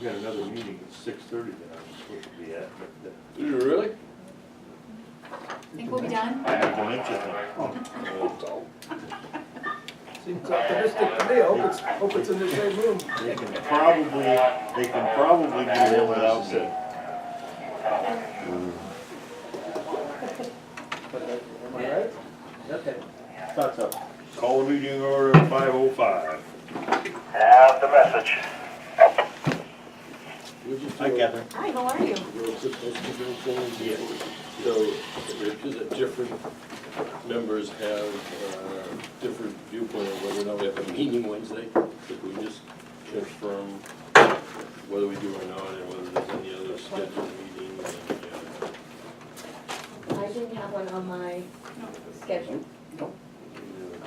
I've got another meeting at 6:30 that I'm supposed to be at, but Do you really? Think we'll be done? I have dementia thing. Seems optimistic to me. I hope it's in the same room. They can probably get in without me. Am I right? Okay. Thoughts up. Call the meeting order 5:05. Have the message. Hi, Catherine. Hi, how are you? Yeah. So, it's just that different members have different viewpoint of whether or not we have a meeting Wednesday. If we just confirm whether we do or not, and whether there's any other scheduled meeting. I didn't have one on my schedule.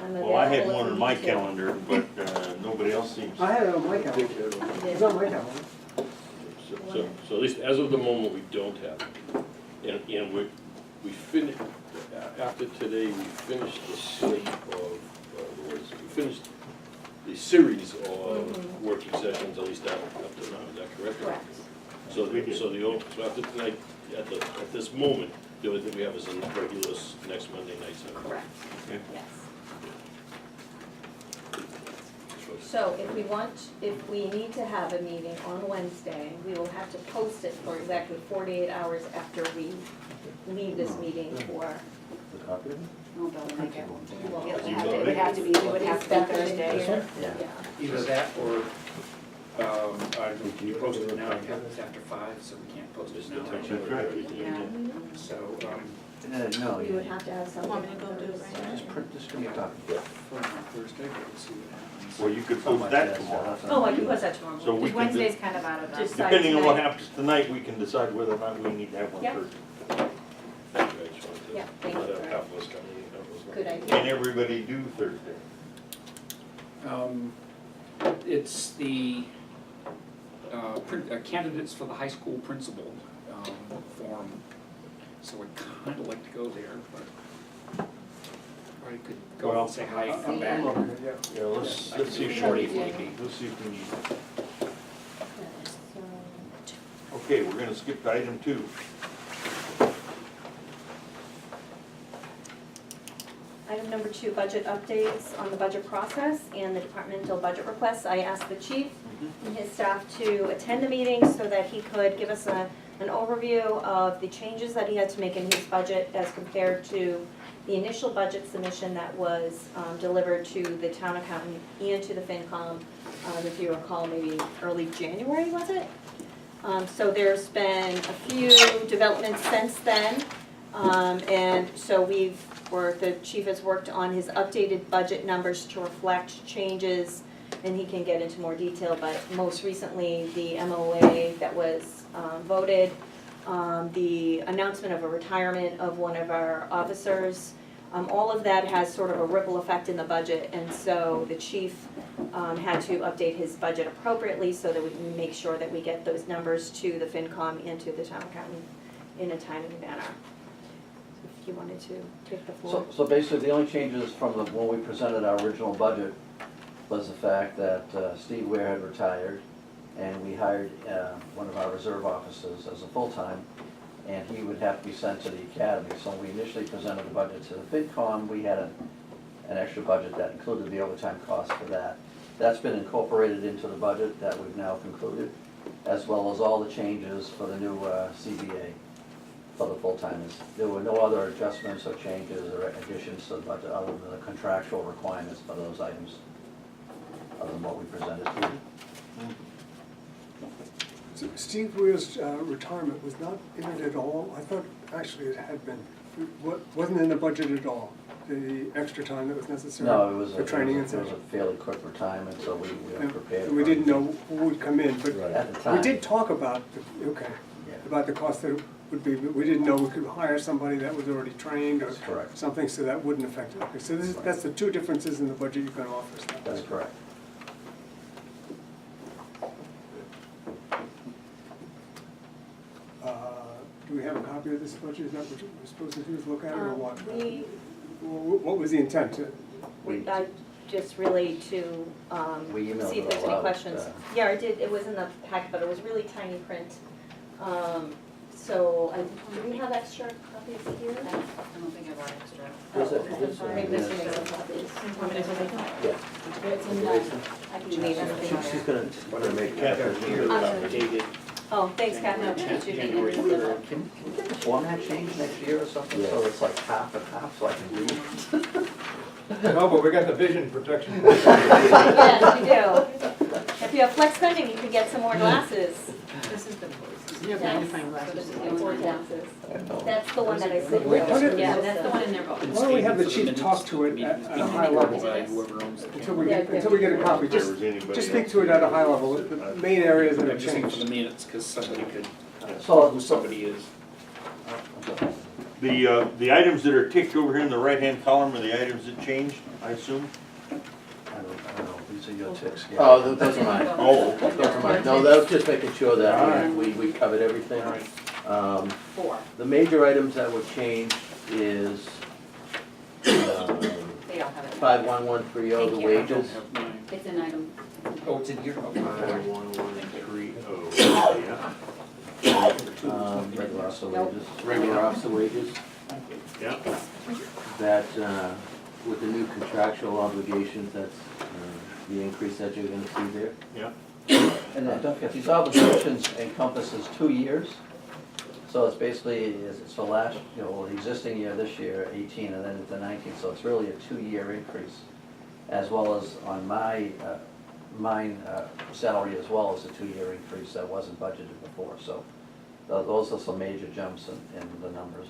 I'm Well, I had available one if on you my need to. calendar, but nobody else seems. I had it on my calendar. It's on my calendar. So at least as of the moment, we don't have it. And we finished, after today, we finished the slate of, we finished the series of working sessions, at least up to now, is that correct? Correct. So so after tonight, at this moment, the only thing we have is a regular next Monday night. Correct, Okay. yes. So if we need to have a meeting on Wednesday, we will have to post it for exactly 48 hours after we leave this meeting for. Oh, Bill, make it. Well, It would have to be Thursday. Yeah. Either that or, you post it now, it happens after 5, so we can't post it now. That's right. Yeah. So, No, You would have to have something. Want me to go do it right now? just print, just give me a copy. for Thursday, we'll see what happens. Well, you could post that tomorrow. Oh, I can post that tomorrow. So we Because can, Wednesday's kind of out of that. Just- depending on what happens tonight, we can decide whether or not we need to have one Yeah. Thursday. Yeah, thank you. Half of us coming, half of us not. Good idea. Can everybody do Thursday? It's the candidates for the high school principal forum, so I'd kind of like to go there, but I could go Well, and say hi, I'm come back. over it, yeah. Yeah, let's see if we Shorty need, maybe. let's see if we need. So, Okay, we're gonna skip to item 2. Item number 2, budget updates on the budget process and the departmental budget requests. I asked the chief and his staff to attend the meeting so that he could give us an overview of the changes that he had to make in his budget as compared to the initial budget submission that was delivered to the town accountant and to the FinCom, if you recall, maybe early January, was it? So there's been a few developments since then. And so the chief has worked on his updated budget numbers to reflect changes, and he can get into more detail, but most recently, the MOA that was voted, the announcement of a retirement of one of our officers, all of that has sort of a ripple effect in the budget, and so the chief had to update his budget appropriately so that we can make sure that we get those numbers to the FinCom and to the town accountant in a timely manner. If you wanted to take the floor. So basically, the only changes from when we presented our original budget was the fact that Steve Ware had retired, and we hired one of our reserve officers as a full-time, and he would have to be sent to the academy. So when we initially presented the budget to the FinCom, we had an extra budget that included the overtime cost for that. That's been incorporated into the budget that we've now concluded, as well as all the changes for the new CBA for the full-timers. There were no other adjustments or changes or additions to the budget other than the contractual requirements for those items, other than what we presented to you. So Steve Weir's retirement was not in it at all? I thought actually it had been. It wasn't in the budget at all, the extra time that was necessary No, it was for training and it such? was a fairly quick retirement, so we were prepared. We for didn't it. know who would come in, but At the time. we did talk about, Yeah. about the cost that it would be, but we didn't know we could hire somebody that was already trained or That's correct. something, so that wouldn't affect it. Okay, so that's the two differences in the budget you're gonna offer us now. That's correct. Do we have a copy of this budget? Is that what you're supposed to do, is look at it, or what? We, What was the intent? I just really to, We emailed see if it there's all any out, questions. Yeah, I did, it was in the packet, but it was really tiny print. So, do we have extra copies here? I don't think I've got extra. Is it- Okay. is, Maybe we should make some copies. Yeah. It's in the, I can leave everything on She's there. gonna make. Dated Oh, thanks, Catherine. January 3rd. Did the format change next year or something, so it's like half and half, so I can read? No, but we got the vision protection. Yes, you do. If you have flex spending, you can get some more glasses. This is the voice. You have magnifying So glasses. this is the only More one. glasses. I know. That's the one that I sent. Wait, put it- Yeah, that's the one in their book. Why don't we have the chief talk to it at a high level Whoever owns it. until we get a copy? Just speak to it at a high level, the main areas that I'm have just thinking for changed. the minutes, because somebody could, So- who somebody is. The items that are ticked over here in the right-hand column are the items that changed, I assume? I don't know, these are your ticks. yeah. Oh, those are mine. Oh, Those are mine. No, that was just making sure that we covered everything. 4. The major items that were changed is They don't have it. 51130, the Thank you. I don't wages. have mine. It's an item. Oh, it's in here? Okay. 51130, yeah. Regular officer Nope. wages. Regular officer wages. Yeah. That, with the new contractual obligations, that's the increase that you're gonna see there. Yeah. And then don't forget, these obligations encompasses 2 years. So it's basically, it's the last, the existing year, this year, 18, and then into 19, so it's really a 2-year increase. As well as on mine salary as well as a 2-year increase that wasn't budgeted before, so those are some major jumps in the numbers.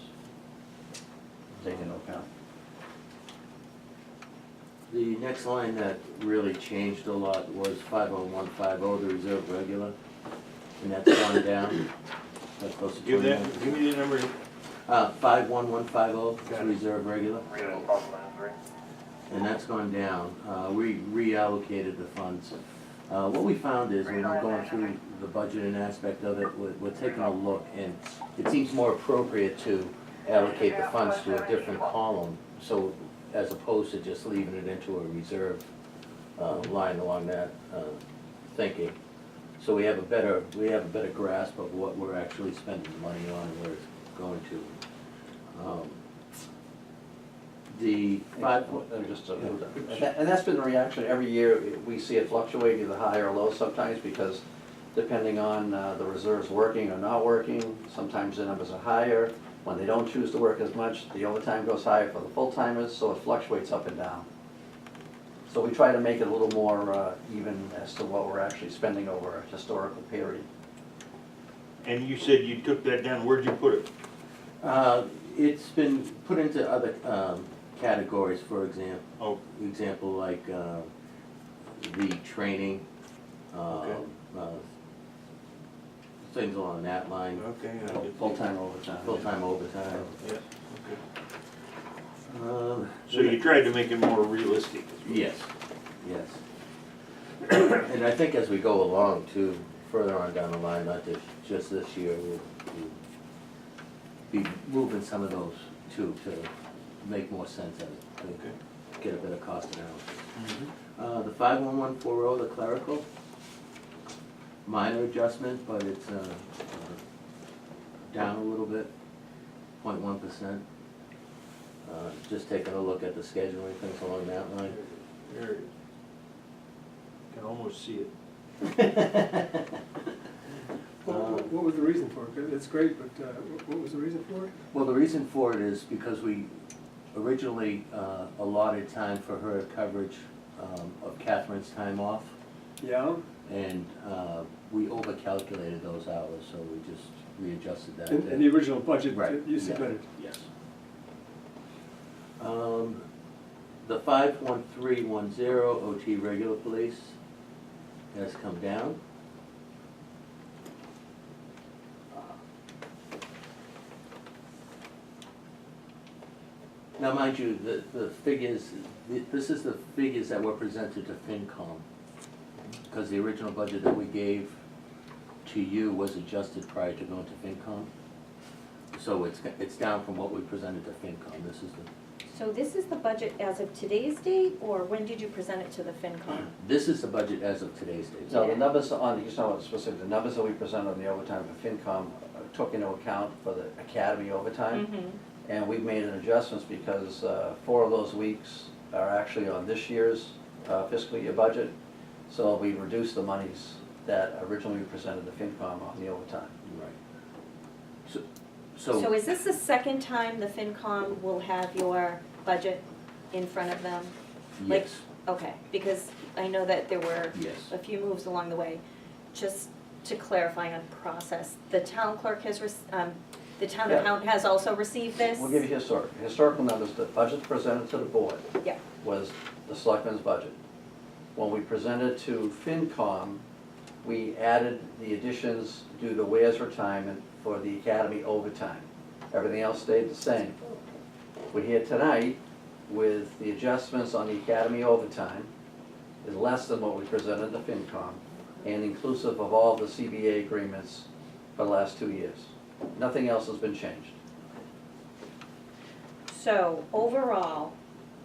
Take into account. The next line that really changed a lot was 50150, the reserve regular, and that's gone down. That's close to Give 21. me the number. 51150, Got it. reserve regular, and that's gone down. We reallocated the funds. What we found is when we're going through the budgeting aspect of it, we're taking a look, and it seems more appropriate to allocate the funds to a different column, so as opposed to just leaving it into a reserve line along that thinking. So we have a better grasp of what we're actually spending the money on and where it's going to. The five, And that's been the reaction every year. We see it fluctuate either high or low sometimes because depending on the reserves working or not working, sometimes the numbers are higher. When they don't choose to work as much, the overtime goes higher for the full-timers, so it fluctuates up and down. So we try to make it a little more even as to what we're actually spending over a historical period. And you said you took that down, where'd you put it? it's been put into other categories, for Oh, example, like the training, Okay. things along that line, okay. I get Full-time overtime. full-time overtime. Yes, okay. So So you tried to make it more realistic. Yes, yes. And I think as we go along too, further on down the line, not just this year, we'll be moving some of those too, to make more sense of it, to Okay. get a better cost analysis. Mm-hmm. The 51140, the clerical, minor adjustment, but it's down a little bit, 0.1%. Just taking a look at the scheduling, things along that line. There it is. Can almost see it. What was the reason for it? It's great, but what was the reason for it? Well, the reason for it is because we originally allotted time for her coverage of Catherine's time off, Yeah, and we overcalculated those hours, so we just readjusted that. in the original budget Right, that you yeah. submitted. Yes. The 51310 OT regular police has come down. Now, mind you, the figures, this is the figures that were presented to FinCom, because the original budget that we gave to you was adjusted prior to going to FinCom. So it's down from what we presented to FinCom. This is So this is the budget as of today's date, or when did you present it to the FinCom? This is the budget as of today's date. No, the numbers on, you know, specific, the numbers that we presented on the overtime for FinCom took into account for the academy overtime. Mm-hmm. And we've made an adjustments because 4 of those weeks are actually on this year's fiscal year budget. So we reduced the monies that originally we presented to FinCom on the overtime. Right. So is this the second time the FinCom will have your budget in front of them? Like, Yes, okay, because I know that there were yes. a few moves along the way. Just to clarify on process, the town clerk has, the town Yeah. accountant has also received this? We'll give you historical numbers. The budget presented to the board Yeah. was the selectmen's budget. When we presented to FinCom, we added the additions due to Ware's retirement for the academy overtime. Everything else stayed the same. We're here tonight with the adjustments on the academy overtime is less than what we presented to FinCom and inclusive of all the CBA agreements for the last 2 years. Nothing else has been changed. So overall,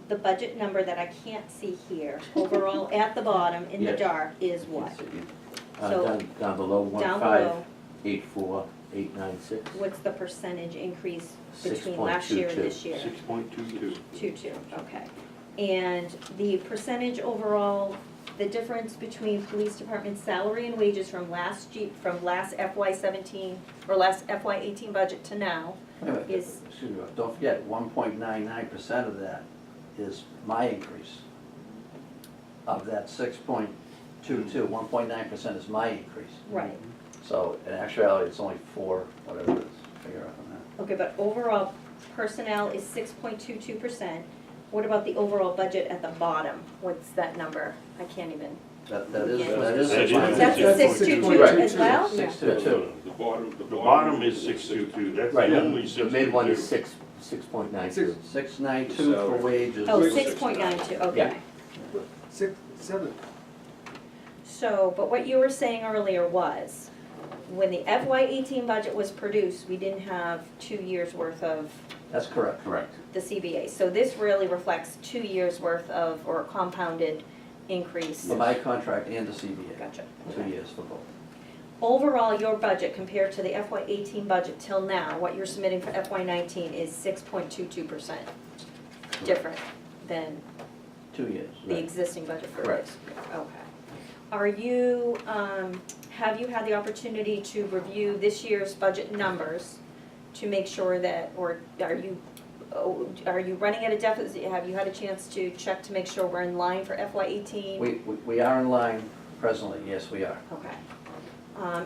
the budget number that I can't see here, overall at the bottom in the Yes. dark is what? So- Down below, Down 1584896. What's the percentage increase between last year and 6.22. this year? 6.22. 2.2, okay. And the percentage overall, the difference between police department salary and wages from last FY 17, or last FY 18 budget to now Wait a minute, is, excuse me, don't forget, 1.99% of that is my increase. Of that 6.22, 1.9% is my increase. right. So in actuality, it's only 4, whatever it is, figure out on that. Okay, but overall personnel is 6.22%. What about the overall budget at the bottom? What's that number? I can't even. That is, Yeah. that is. That's a That's 622 Right. as well? 622. The The bottom is 622, that's Right, the only the mid one is 622. 6.92. 692 for wages. Oh, Six- 6.92, okay. 6, 7. So, but what you were saying earlier was, when the FY 18 budget was produced, we didn't have 2 years' worth of That's correct. Correct. the CBA. So this really reflects 2 years' worth of, or compounded increase. For my contract and the CBA. Gotcha. 2 years for both. Overall, your budget compared to the FY 18 budget till now, what you're submitting for FY 19 is 6.22% different than 2 years. the Right. existing budget for Correct. this. Okay. Are you, have you had the opportunity to review this year's budget numbers to make sure that, or are you running at a deficit? Have you had a chance to check to make sure we're in line for FY 18? We are in line presently, yes, we are. Okay.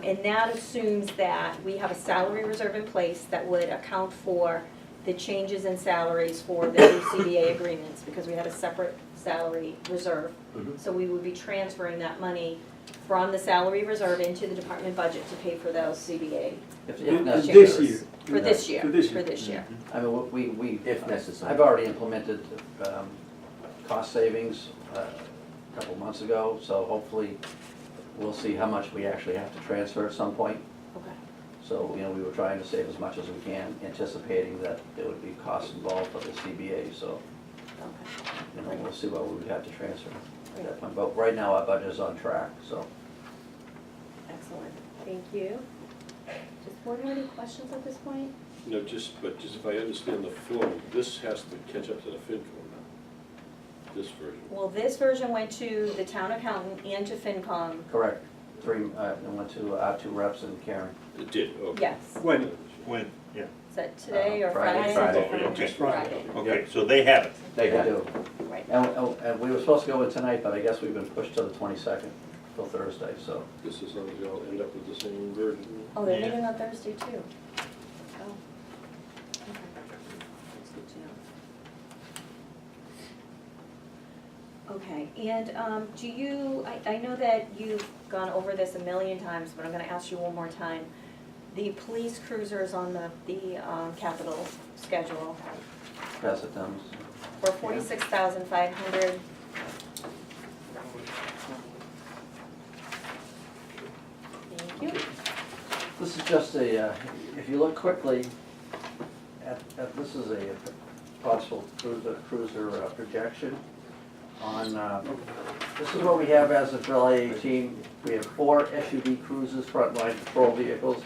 And that assumes that we have a salary reserve in place that would account for the changes in salaries for the new CBA agreements, because we had a separate salary reserve. Mhm. So we would be transferring that money from the salary reserve into the department budget to pay for those CBA. If This necessary. year. For this year, For this year. for this year. I mean, we. If necessary. I've already implemented cost savings a couple months ago, so hopefully we'll see how much we actually have to transfer at some point. Okay. So, you know, we were trying to save as much as we can, anticipating that there would be costs involved for the CBA, so, Okay. you know, we'll see what we would have to transfer at that point. But right now, our budget is on track, so. Excellent. Thank you. Does the board have any questions at this point? No, just if I understand the flow, this has to catch up to the FinCom now, this version. Well, this version went to the town accountant and to FinCom. Correct. It went to our 2 reps and Karen. It did, okay. Yes. When? When, yeah, Is that today or Friday. Friday? Friday. Okay. Friday, okay, so they have it. They They had do. right. And we were supposed to go in tonight, but I guess we've been pushed to the 22nd, till Thursday, so. Just as long as you all end up with the same version. Oh, they're Yeah. meeting on Thursday too. Oh. Okay. That's good to know. Okay, and do you, I know that you've gone over this a million times, but I'm gonna ask you one more time. The police cruisers on the capital schedule Pass it down. for 46,500. Thank you. This is just a, if you look quickly at this is a possible cruiser projection. On, this is what we have as of July 18. We have 4 SUV cruisers, frontline patrol vehicles.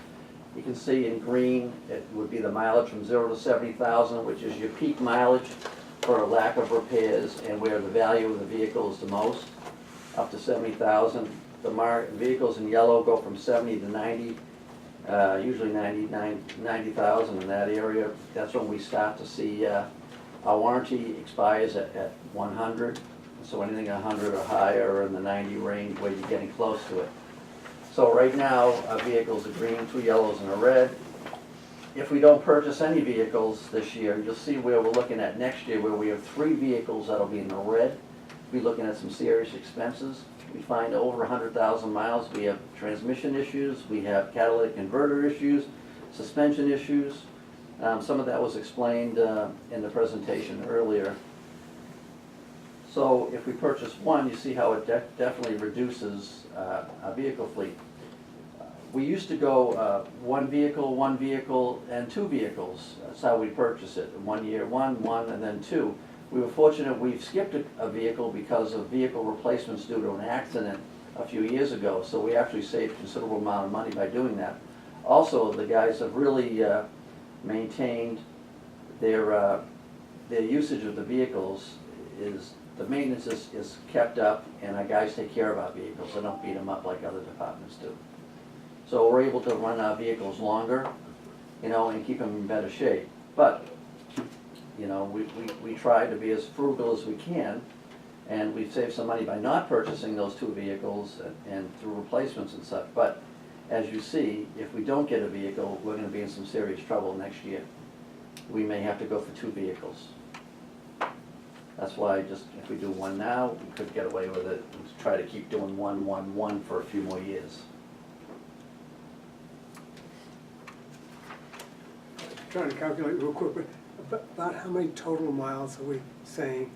You can see in green, it would be the mileage from 0 to 70,000, which is your peak mileage for a lack of repairs and where the value of the vehicle is the most, up to 70,000. The vehicles in yellow go from 70 to 90, usually 90,000 in that area. That's when we start to see our warranty expires at 100. So anything 100 or higher or in the 90 range where you're getting close to it. So right now, our vehicles are green, 2 yellows and a red. If we don't purchase any vehicles this year, you'll see where we're looking at next year, where we have 3 vehicles that'll be in the red. We're looking at some serious expenses. We find over 100,000 miles. We have transmission issues, we have catalytic converter issues, suspension issues. Some of that was explained in the presentation earlier. So if we purchase one, you see how it definitely reduces our vehicle fleet. We used to go 1 vehicle, and 2 vehicles. That's how we purchase it. 1 year, one, and then 2. We were fortunate we've skipped a vehicle because of vehicle replacements due to an accident a few years ago. So we actually saved a considerable amount of money by doing that. Also, the guys have really maintained their usage of the vehicles. The maintenance is kept up, and our guys take care of our vehicles. They don't beat them up like other departments do. So we're able to run our vehicles longer, and keep them in better shape. But, we try to be as frugal as we can, and we've saved some money by not purchasing those 2 vehicles and through replacements and such. But as you see, if we don't get a vehicle, we're going to be in some serious trouble next year. We may have to go for 2 vehicles. That's why if we do 1 now, we could get away with it and try to keep doing 1 for a few more years. Trying to calculate real quick, but about how many total miles are we saying?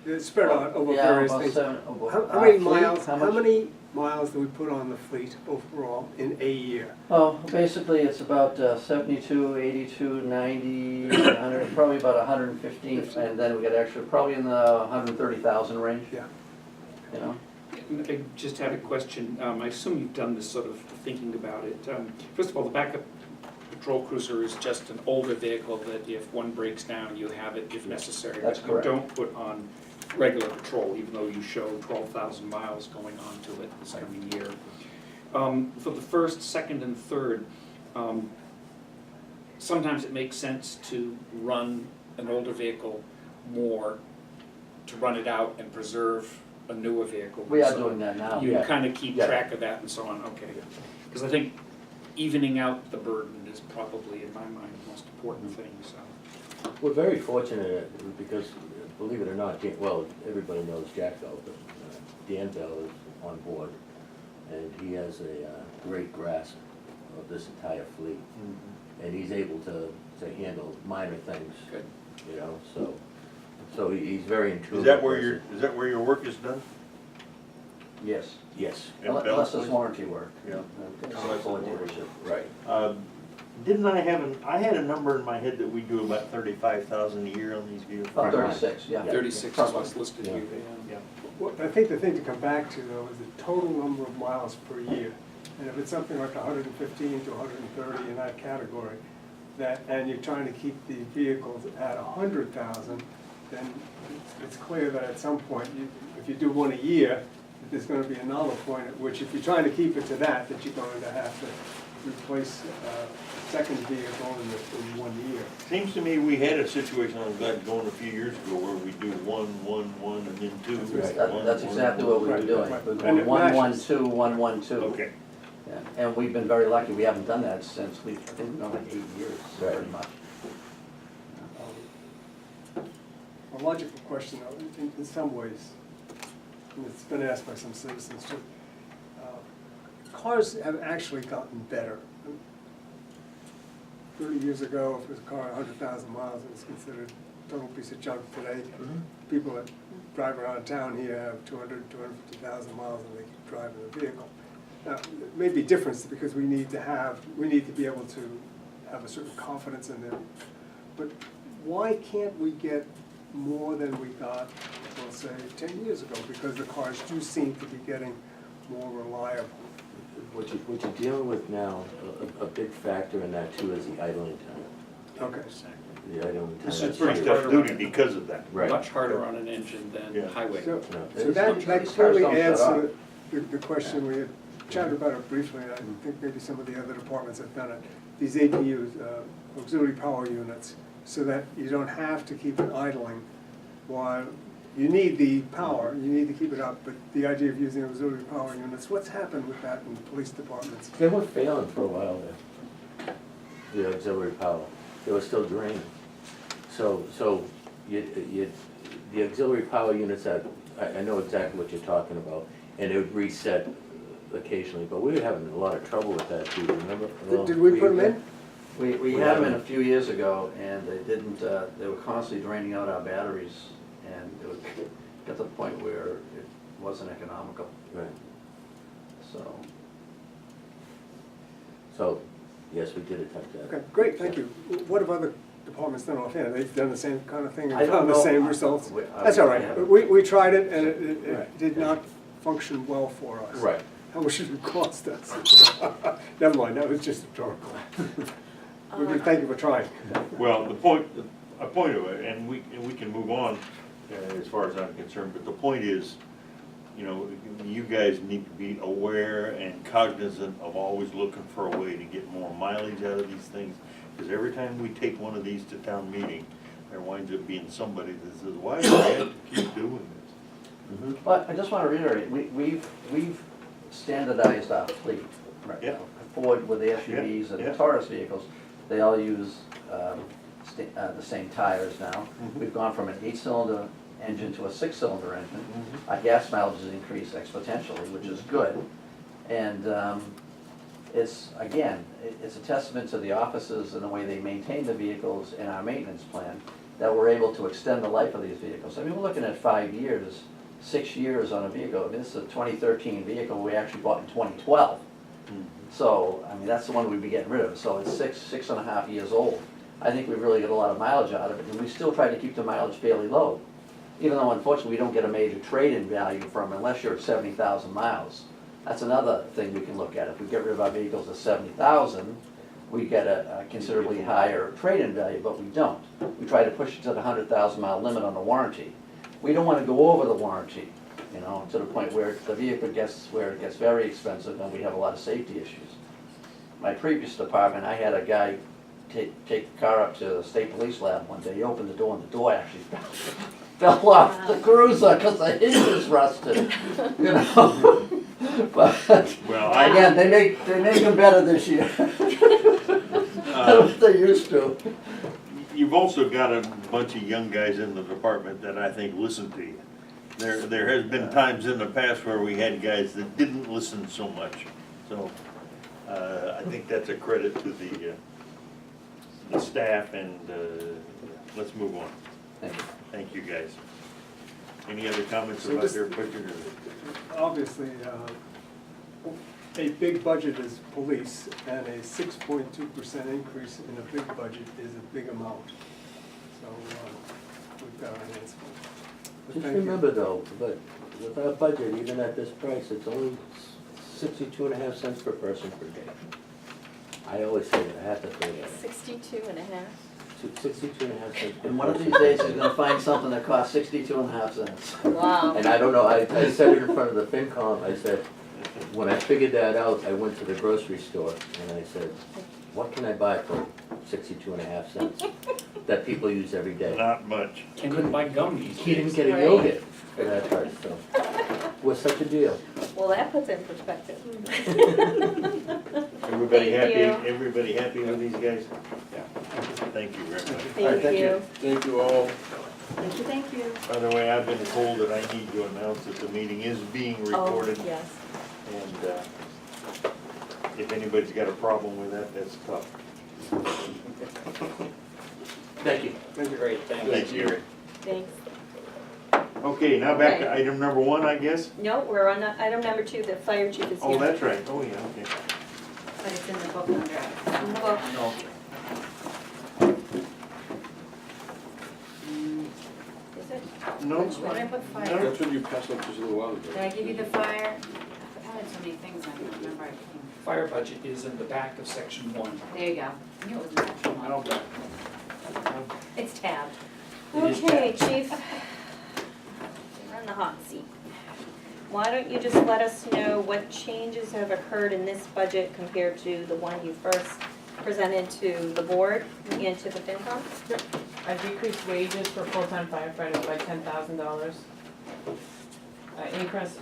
It's spread out over Yeah, various about things. 7. How many fleet, miles, how how much- many miles do we put on the fleet overall in a year? Oh, basically, it's about 72, 82, 90, 100, probably about 115, and then we got extra, probably in the 130,000 range, Yeah. I just had a question. I assume you've done this sort of thinking about it. First of all, the backup patrol cruiser is just an older vehicle that if one breaks down, you have it if necessary. That's But correct. you don't put on regular patrol, even though you show 12,000 miles going on to it this coming year. For the first, second, and third, sometimes it makes sense to run an older vehicle more, to run it out and preserve a newer vehicle. We are So doing that now. you Yeah. kind of keep Yeah. track of that and so on, okay. Because I think evening out the burden is probably, in my mind, the most important thing, so. We're very fortunate because, believe it or not, everybody knows Jack Bell, but Dan Bell is on board, and he has a great grasp of this entire fleet, and he's able to handle minor things, Good. so he's very intuitive. Is that where your work is done? Yes, Yes, In Bell, unless it's please? warranty work. Yeah. It's full of dealership. right. Didn't I had a number in my head that we do about 35,000 a year on these vehicles. About 36, yeah. 36 is what's listed here, yeah. Well, I think the thing to come back to though is the total number of miles per year. And if it's something like 115 to 130 in that category, and you're trying to keep the vehicles at 100,000, then it's clear that at some point, if you do 1 a year, there's going to be another point at which, if you're trying to keep it to that you're going to have to replace a second vehicle in 1 year. Seems to me we had a situation on that going a few years ago where we do one, and then 2. That's exactly what we were Right, doing. right. We're And going it 1, 1, matches. 2, 1, 1, 2. Okay. Yeah. And we've been very lucky, we haven't done that since, I think we've gone like 8 years, Right. pretty much. A logical question though, in some ways, and it's been asked by some citizens too. Cars have actually gotten better. 30 years ago, if it was a car 100,000 miles, it was considered a total piece of junk. Today, people that drive around town here have 200, 250,000 miles and they keep driving the vehicle. Now, it may be different because we need to be able to have a certain confidence in them. But why can't we get more than we got, we'll say, 10 years ago? Because the cars do seem to be getting more reliable. What you're dealing with now, a big factor in that too is the idling time. Okay. The idling time. This It's is pretty tough duty because of that. Right. Much harder on an engine Yeah. than highway. So, No, so these that cars clearly don't adds shut to the question, we had chatted about it briefly, and I think maybe some of the other departments have done it. These APUs, auxiliary power units, so that you don't have to keep it idling while you need the power, you need to keep it up, but the idea of using auxiliary power units, what's happened with that in police departments? They were failing for a while there, the auxiliary power. They were still draining. So the auxiliary power units that, I know exactly what you're talking about, and it would reset occasionally, but we were having a lot of trouble with that too, remember? Did we put them in? We had them in a few years ago, and they didn't, they were constantly draining out our batteries, and it would get to the point where it wasn't economical, Right. so. Yes, we did attempt that. Okay, great, thank you. What have other departments done offhand? They've done the same kind of thing I and don't found the know. same results? I That's all I right. haven't- We tried it and it Right. did not function well for us. Right. How much did it cost us? Never mind, that was just rhetorical. Thank you for trying. Well, a point of it, and we can move on as far as I'm concerned, but the point is, you know, you guys need to be aware and cognizant of always looking for a way to get more mileage out of these things. Because every time we take one of these to town meeting, there winds up being somebody that says, why do we have to keep doing this? But I just want to reiterate, we've standardized our fleet right Yeah. now. Ford with the SUVs and Yeah. the Taurus vehicles, they all use the same tires now. Mhm. We've gone from an 8-cylinder engine to a 6-cylinder engine. Mhm. Our gas mileage has increased exponentially, which is good. And it's, again, it's a testament to the officers and the way they maintain the vehicles in our maintenance plan, that we're able to extend the life of these vehicles. I mean, we're looking at 5 years, 6 years on a vehicle. I mean, this is a 2013 vehicle we actually bought in 2012. So, I mean, that's the one we'd be getting rid of. So it's 6.5 years old. I think we've really got a lot of mileage out of it, and we still try to keep the mileage fairly low. Even though unfortunately we don't get a major trade-in value from unless you're at 70,000 miles. That's another thing we can look at. If we get rid of our vehicles at 70,000, we get a considerably higher trade-in value, but we don't. We try to push it to the 100,000 mile limit on the warranty. We don't want to go over the warranty, you know, to the point where the vehicle gets, where it gets very expensive and we have a lot of safety issues. My previous department, I had a guy take the car up to the state police lab one day. He opened the door and the door actually fell off the cruiser because the hinges rusted, you know. But Well, again, they make them better this year than they used to. You've also got a bunch of young guys in the department that I think listen to you. There has been times in the past where we had guys that didn't listen so much. So I think that's a credit to the staff, and let's move on. Thank you. Thank you, guys. Any other comments So about this- their budget? Obviously, a big budget is police, and a 6.2% increase in a big budget is a big amount. So we've got our hands full. But Just thank you. remember though, but with our budget, even at this price, it's only 62.5 cents per person per day. I always say that, I have to say that. 62.5. 62.5 cents per And one of person. these days, he's gonna find something that costs 62.5 cents. Wow. And I don't know, I said it in front of the FinCom, I said, when I figured that out, I went to the grocery store and I said, what can I buy for 62.5 cents that people use every day? Not much. Can't even buy gum these He didn't days. get a Right. yogurt for that price, so. Was such a deal. Well, that puts it in perspective. Everybody Thank happy? you. Everybody happy with these guys? Yeah. Thank you very much. Thank you. Thank you all. Thank you, thank you. By the way, I've been told that I need to announce that the meeting is being recorded. Oh, yes. And if anybody's got a problem with that, that's tough. Thank you. Thank you. Great, thanks. Thanks, Gary. Thanks. Okay, now back to Okay. item number 1, I guess. No, we're on item number 2, the fire chief is here. Oh, that's right. Oh, yeah, okay. But it's in the book under. In the book. No, Where did I put fire? That's what you passed out just a little while ago. Did I give you the fire? I've added so many things, I don't remember. Fire budget is in the back of section 1. There you go. I knew it was in section one. I'll bet. It's tabbed. It is Okay, chief. You're on the hot seat. Why don't you just let us know what changes have occurred in this budget compared to the one you first presented to the board and to the FinCom? I decreased wages for full-time firefighters by $10,000. I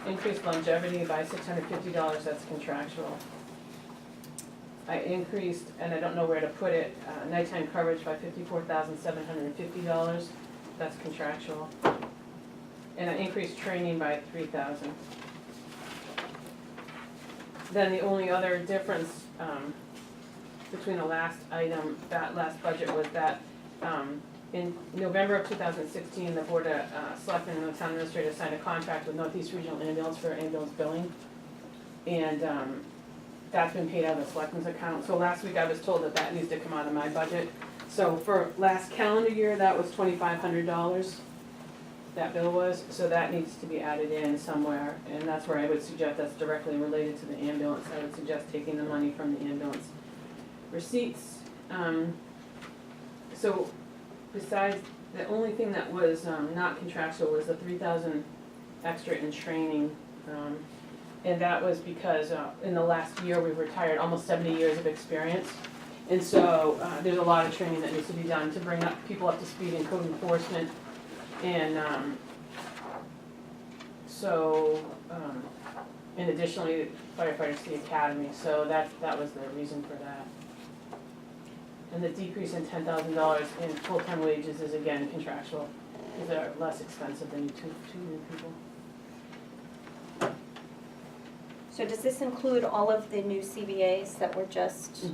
increased longevity by $650, that's contractual. I increased, and I don't know where to put it, nighttime coverage by $54,750, that's contractual. And I increased training by $3,000. Then the only other difference between the last item, that last budget, was that in November of 2016, the Board of Selectmen and the Town Administrator signed a contract with Northeast Regional Ambulance for ambulance billing. And that's been paid out of the Selectmen's account. So last week I was told that that needs to come out of my budget. So for last calendar year, that was $2,500, that bill was. So that needs to be added in somewhere. And that's where I would suggest that's directly related to the ambulance. I would suggest taking the money from the ambulance receipts. So besides, the only thing that was not contractual was the $3,000 extra in training. And that was because in the last year, we've retired almost 70 years of experience. And so there's a lot of training that needs to be done to bring people up to speed in code enforcement. And and additionally, firefighters to the academy. So that was the reason for that. And the decrease in $10,000 in full-time wages is again contractual, because they're less expensive than two new people. So does this include all of the new CBAs that were just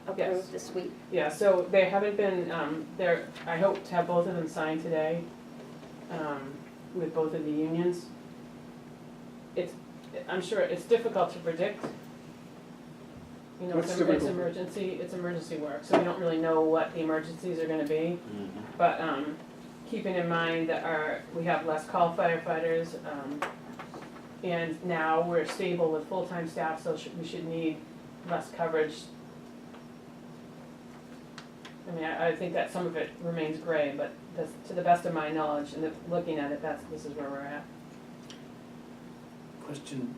approved Yes. this week? Yeah, so they haven't been, I hope to have both of them signed today with both of the unions. I'm sure it's difficult to predict. You know, What's it's difficult? emergency work, so we don't really know what the emergencies are gonna be. But keeping in mind that we have less call firefighters, and now we're stable with full-time staff, so we should need less coverage. I mean, I think that some of it remains gray, but that's, to the best of my knowledge, and looking at it, this is where we're at. Question,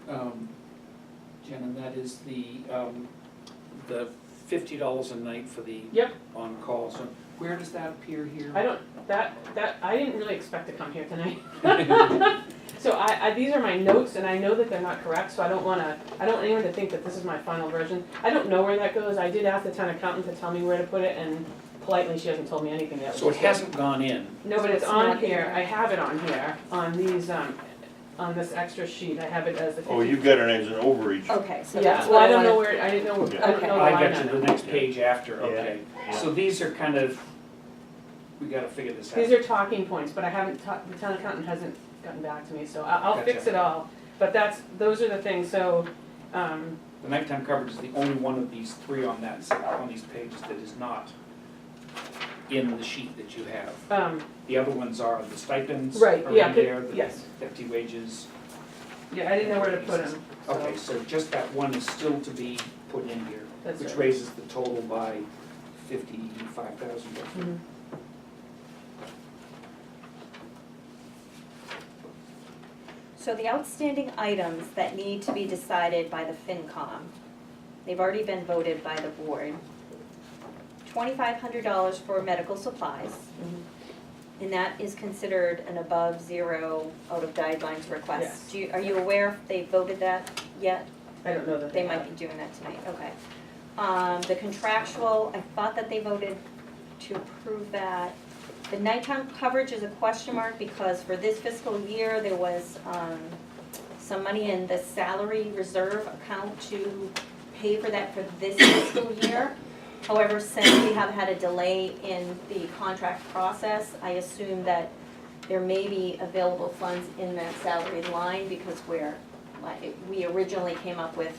Jen, and that is the $50 a night for the Yep. on-call. So where does that appear here? I didn't really expect to come here tonight. So these are my notes, and I know that they're not correct, so I don't want anyone to think that this is my final version. I don't know where that goes. I did ask the town accountant to tell me where to put it, and politely, she hasn't told me anything yet. So it hasn't gone in? No, but So it's it's on not in here. there. I have it on here, on these, on this extra sheet. I have it as the 50. Oh, you've got it as an overreach. Okay, so Yeah, that's well, what I I don't know wanted. where, I didn't know, Yeah. I don't know the I line got you, item. the next page after, okay. Yeah. So these are kind of, we gotta figure this out. These are talking points, but I haven't, the town accountant hasn't gotten back to me, so I'll fix Gotcha. it all. But those are the things, so, The nighttime coverage is the only one of these three on these pages that is not in the sheet that you have. the The other ones are the stipends Right, are yeah, in there, the yes. deputy wages. yeah, I didn't know where to put them, so. Okay, so just that one is still to be put in here, That's which right. raises the total by $55,000. Mhm. So the outstanding items that need to be decided by the FinCom, they've already been voted by the board. $2,500 for medical supplies, and that is considered an above zero out of guidelines request. Yes. Are you aware if they voted that yet? I don't know that They might be doing that tonight, okay. The contractual, I thought that they voted to approve that. The nighttime coverage is a question mark because for this fiscal year, there was some money in the salary reserve account to pay for that for this fiscal year. However, since we have had a delay in the contract process, I assume that there may be available funds in that salary line because we originally came up with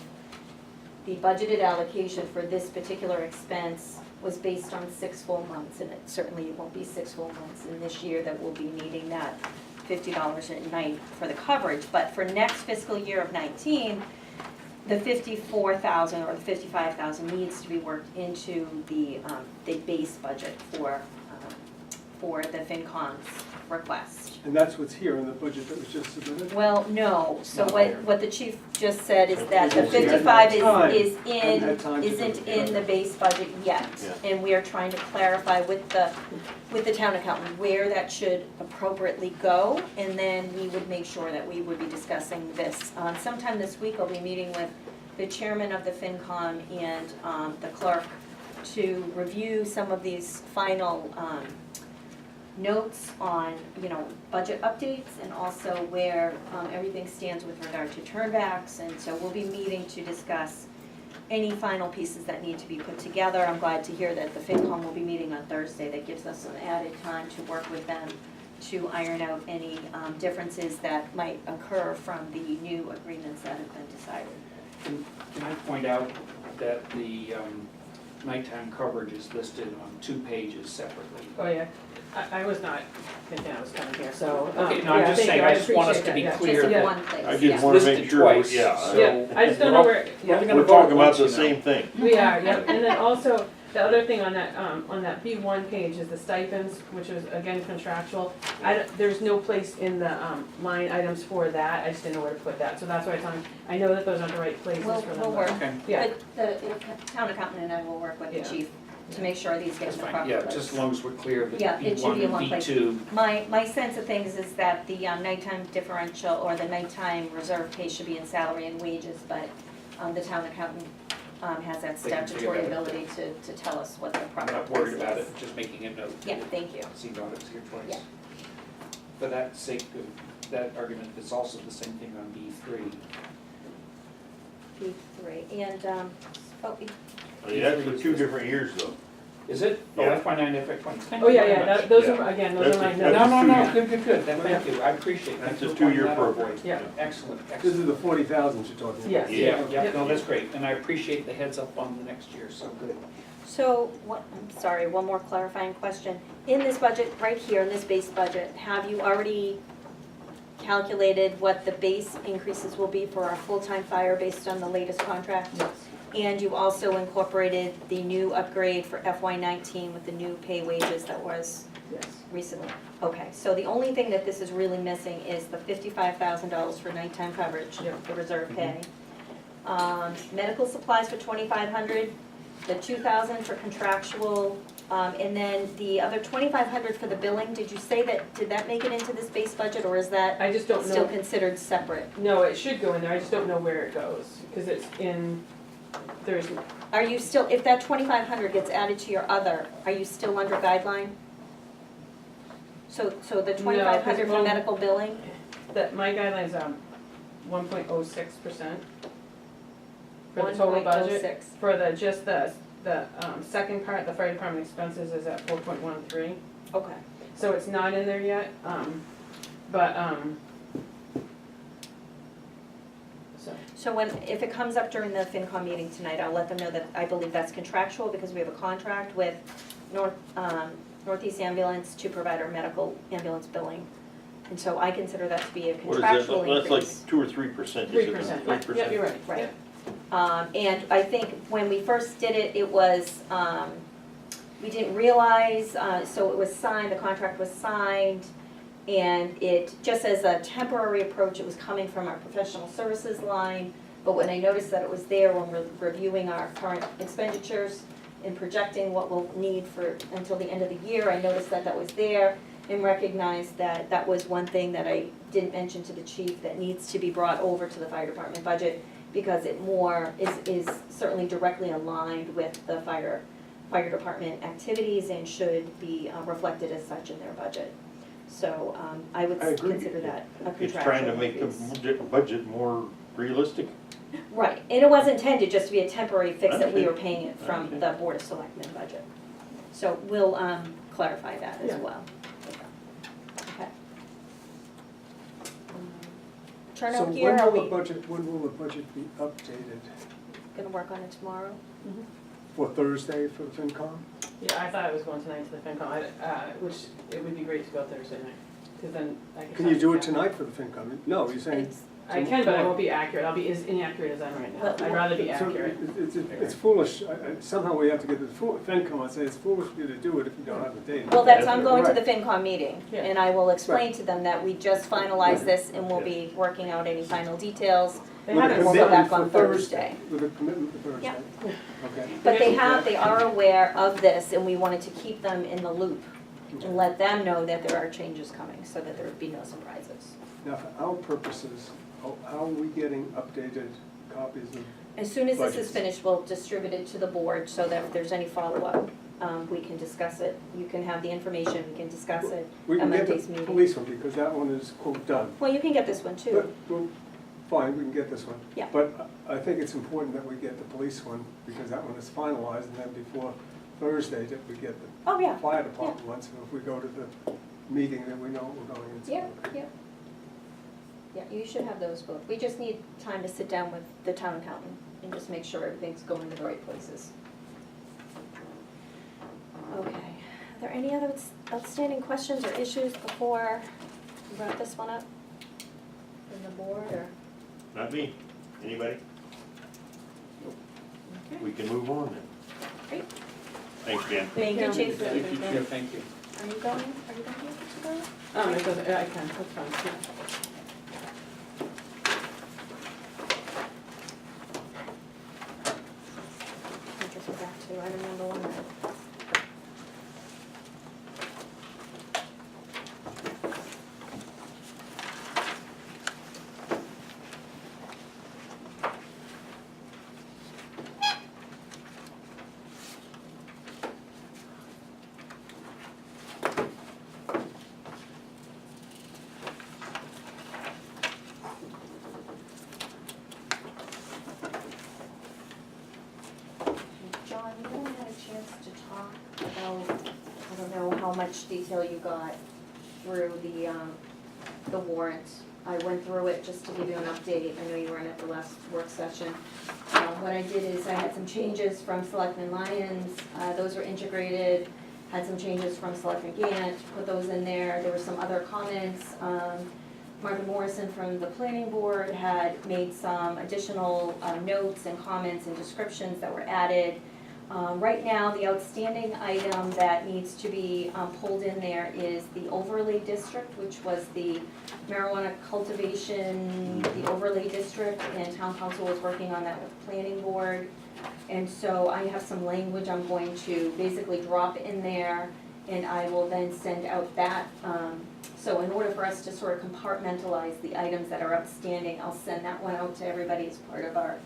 the budgeted allocation for this particular expense was based on 6 full months, and it certainly won't be 6 full months in this year that we'll be needing that $50 a night for the coverage, but for next fiscal year of 19, the 54,000 or the 55,000 needs to be worked into the base budget for the FinCom's request. And that's what's here in the budget that was just submitted? Well, no, so Not what, higher. what the chief just said is that the Because we hadn't 55 had time. is Hadn't had time to do isn't it. in the base budget yet. Yeah. And we are trying to clarify with the town accountant where that should appropriately go. And then we would make sure that we would be discussing this. Sometime this week, I'll be meeting with the chairman of the FinCom and the clerk to review some of these final notes on, budget updates and also where everything stands with regard to turnbacks. And so we'll be meeting to discuss any final pieces that need to be put together. I'm glad to hear that the FinCom will be meeting on Thursday. That gives us some added time to work with them to iron out any differences that might occur from the new agreements that have been decided. Can I point out that the nighttime coverage is listed on 2 pages separately? Oh, yeah, I was not thinking I was coming here, so. Okay, no, I'm yeah, just thank saying, you. I just want us appreciate to be that, yeah. clear Just in that one place, I yeah. just wanna make listed sure, twice, yeah. so- Yeah, I just don't know where, We're only gonna We're vote talking about once, the you know. same thing. we are, yep, and then also, the other thing on that B1 page is the stipends, which is again contractual. There's no place in the line items for that, I just didn't know where to put that, so that's why I know that those aren't the right places for them. We'll but- work. Okay, Yeah, But the town accountant and I will work with the Yeah. chief to make sure these get that's in the fine, proper yeah, place. just as long as we're clear that Yeah, it should be B1 in and one place. B2, My sense of things is that the nighttime differential or the nighttime reserve pay should be in salary and wages, but the town accountant has that They can figure statutory that out. ability to tell us what the I'm proper not place worried about is. it, just making a note. Yeah, thank you. See about it's here twice. Yeah. For that sake of that argument, it's also the same thing on B3. B3, and, Yeah, that's for 2 different years though. Is it? Oh, Yeah. FY9, FY20. Thank oh, you yeah, very yeah, much. those Yeah. are, again, those That's are my a- notes. No, no, no, 2 good, good, then thank you, I appreciate it. That's Thank you a for pointing 2-year that out, program. boys. Yeah. Excellent, This excellent. is the 40,000 you're talking about? Yes. Yeah, yeah, Yep. no, that's great, and I appreciate the heads up on the next year, so good. so, I'm sorry, one more clarifying question. In this budget, right here, in this base budget, have you already calculated what the base increases will be for our full-time fire based on the latest contract? Yes. And you also incorporated the new upgrade for FY19 with the new pay wages that was Yes. recently? Okay, so the only thing that this is really missing is the $55,000 for nighttime coverage, Yep. the reserve pay. Medical supplies for 2,500, the 2,000 for contractual, and then the other 2,500 for the billing. Did you say that, did that make it into this base budget, or is that I just don't still know, considered separate? no, it should go in there, I just don't know where it goes, because it's in, there's, Are you still, if that 2,500 gets added to your other, are you still under guideline? So the 2,500 for well- medical billing? my guideline's 1.06% for the total budget. 1.06. For just the second part, the fire department expenses is at 4.13, Okay. so it's not in there yet, but, so, So if it comes up during the FinCom meeting tonight, I'll let them know that I believe that's contractual because we have a contract with Northeast Ambulance to provide our medical ambulance billing. And so I consider that to be a What is that? contractual That's like increase. 2 or 3%, isn't it? 3%, yep, you're right. Right. And I think when we first did it, it was, we didn't realize, so it was signed, the contract was signed, and it, just as a temporary approach, it was coming from our professional services line. But when I noticed that it was there when we're reviewing our current expenditures and projecting what we'll need for, until the end of the year, I noticed that that was there and recognized that that was one thing that I didn't mention to the chief that needs to be brought over to the fire department budget, because it more is certainly directly aligned with the fire department activities and should be reflected as such in their budget. So I would I agree. consider that a contractual It's trying to make increase. the budget more realistic. Right, and it was intended just to be a temporary fix that we Okay. were paying it from Okay. the Board of Selectmen budget. So we'll clarify that as Yeah. well. Okay. So Turnout gear, are we when will the budget be updated? gonna work on it tomorrow? For Thursday for the FinCom? Yeah, I thought I was going tonight to the FinCom, which it would be great to go Thursday night. because then I can. Can you talk do to it Kevin. tonight for the FinCom? No, you're saying. It's- I can, but I won't be accurate, I'll be as inaccurate as I am right now, Well, I'd rather be So accurate. It's foolish, somehow we have to get the FinCom and say it's foolish for you to do it if you don't have the data. Well, I'm going to Right. the FinCom meeting, Yeah. and I will explain to them that we just finalized this and we'll be working out any final details. They With a haven't, We'll go back commitment on for Thursday. With a commitment for Thursday. Yeah. Okay. But they are aware of this, and we wanted to keep them in the loop and let them know that there are changes coming, so that there would be no surprises. Now, for our purposes, how are we getting updated copies of? As soon as this is Budgets. finished, we'll distribute it to the board, so that if there's any follow-up, we can discuss it. You can have the information, we can discuss it We at can get Monday's the meeting. police one, because that one is quote done. Well, you can get this one But, too. well, fine, we can get this one. Yeah. But I think it's important that we get the police one, because that one is finalized, and then before Thursday, that we get the Oh, yeah. fire department one, so if we go to the meeting, then we know what we're going into. Yeah, yeah. Yeah, you should have those both. We just need time to sit down with the town accountant and just make sure everything's going to the right places. Okay, are there any other outstanding questions or issues before we wrap this one up? From the board, or? Not me. Anybody? okay. We can move on then. Great. Thanks, Dan. Thank you, Chief. Thank you, Chair, thank you. Are you going to go? It doesn't, I can, that's fine, yeah. I just go back to, I remember one that. John, you haven't had a chance to talk about, I don't know how much detail you got through the warrant. I went through it just to give you an update. I know you weren't at the last work session. What I did is I had some changes from Selectman Lyons, those were integrated. Had some changes from Selectman Gant, put those in there. There were some other comments. Martha Morrison from the planning board had made some additional notes and comments and descriptions that were added. Right now, the outstanding item that needs to be pulled in there is the overlay district, which was the marijuana cultivation, the overlay district, and town council was working on that with the planning board. And so I have some language I'm going to basically drop in there, and I will then send out that. So in order for us to sort of compartmentalize the items that are outstanding, I'll send that one out to everybody as part of our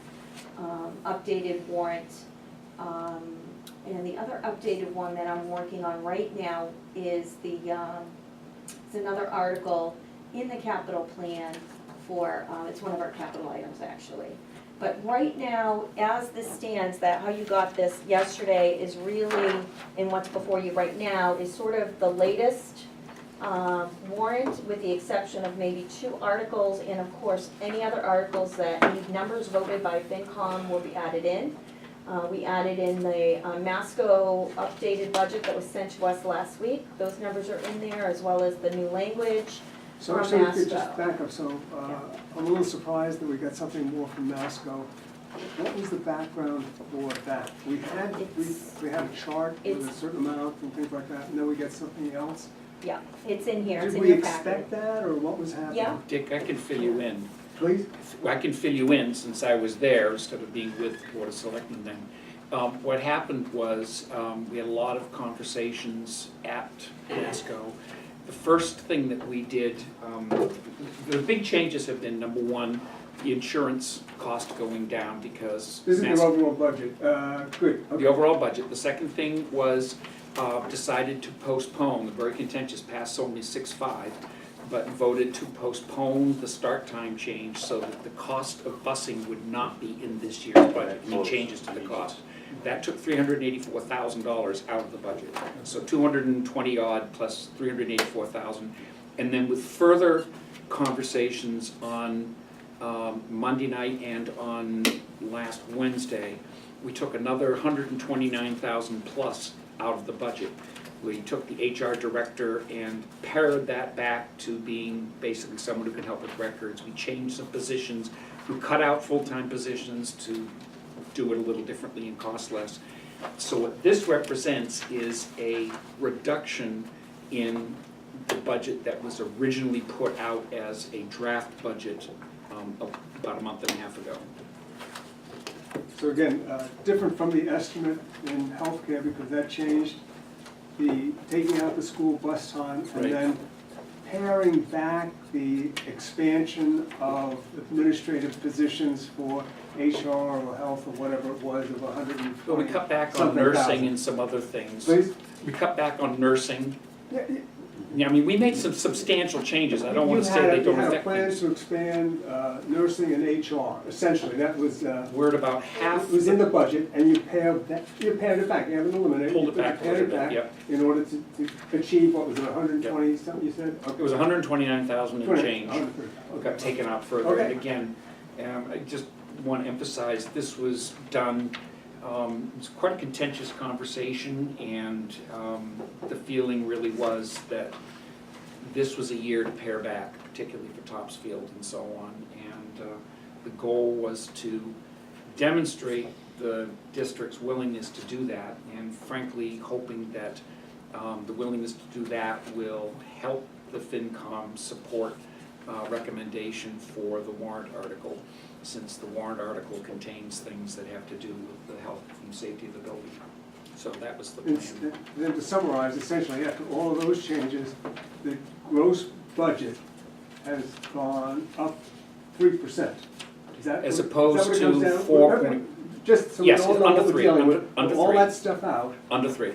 updated warrant. And the other updated one that I'm working on right now is it's another article in the capital plan for, it's one of our capital items actually. But right now, as this stands, that how you got this yesterday is really, and what's before you right now, is sort of the latest warrant, with the exception of maybe 2 articles, and of course, any other articles that need numbers voted by FinCom will be added in. We added in the Masco updated budget that was sent to us last week. Those numbers are in there, as well as the new language So from we could just Masco. back up, so I'm a little surprised that we got something more from Masco. What was the background for that? We had a chart with a It's- certain amount and things like that, and then we got something else? Yeah, it's in here, it's Did in we your packet. expect that, or what was happening? Yeah. Dick, I can fill you in. Please? I can fill you in since I was there instead of being with the Board of Selectmen then. What happened was, we had a lot of conversations at NASCO. The first thing that we did, the big changes have been, number one, the insurance cost going down because. This is the NASCO overall budget, good, okay. the overall budget. The second thing was decided to postpone, the very contentious passed only 6-5, but voted to postpone the start time change so that the cost of busing would not be in this year's budget, any changes to the cost. That took $384,000 out of the budget. So 220 odd plus 384,000. And then with further conversations on Monday night and on last Wednesday, we took another 129,000 plus out of the budget. We took the HR director and pared that back to being basically someone who can help with records. We changed some positions, we cut out full-time positions to do it a little differently and cost less. So what this represents is a reduction in the budget that was originally put out as a draft budget about a month and a half ago. So again, different from the estimate in healthcare, because that changed, the taking out the school bus time and Right. then paring back the expansion of administrative positions for HR or health or whatever it was of 120. But we cut back on something nursing thousand. and some other things. Please? We cut back on nursing. Yeah, Yeah, I mean, we made some substantial changes. I don't want to say they don't You had a affect plan things. to expand nursing and HR, essentially, that was, We're at about half, it was in the budget, and you pared it back, you haven't eliminated. Pulled it but you back a pared little it bit, back yep. in order to achieve, what was it, 120 something you said? it was 129,000 and change. Got Okay. taken out further. Okay. And again, I just want to emphasize, this was done, it was quite a contentious conversation, and the feeling really was that this was a year to pare back, particularly for Topsfield and so on. And the goal was to demonstrate the district's willingness to do that, and frankly, hoping that the willingness to do that will help the FinCom support recommendation for the warrant article, since the warrant article contains things that have to do with the health and safety of the building. So that was the plan. Then to summarize, essentially, after all of those changes, the gross budget has gone up 3%. Is that? As is that opposed what it comes to down- 4 Just so we Yes, all it's know under what we're three, dealing under- with, under all three. that stuff out, Under 3.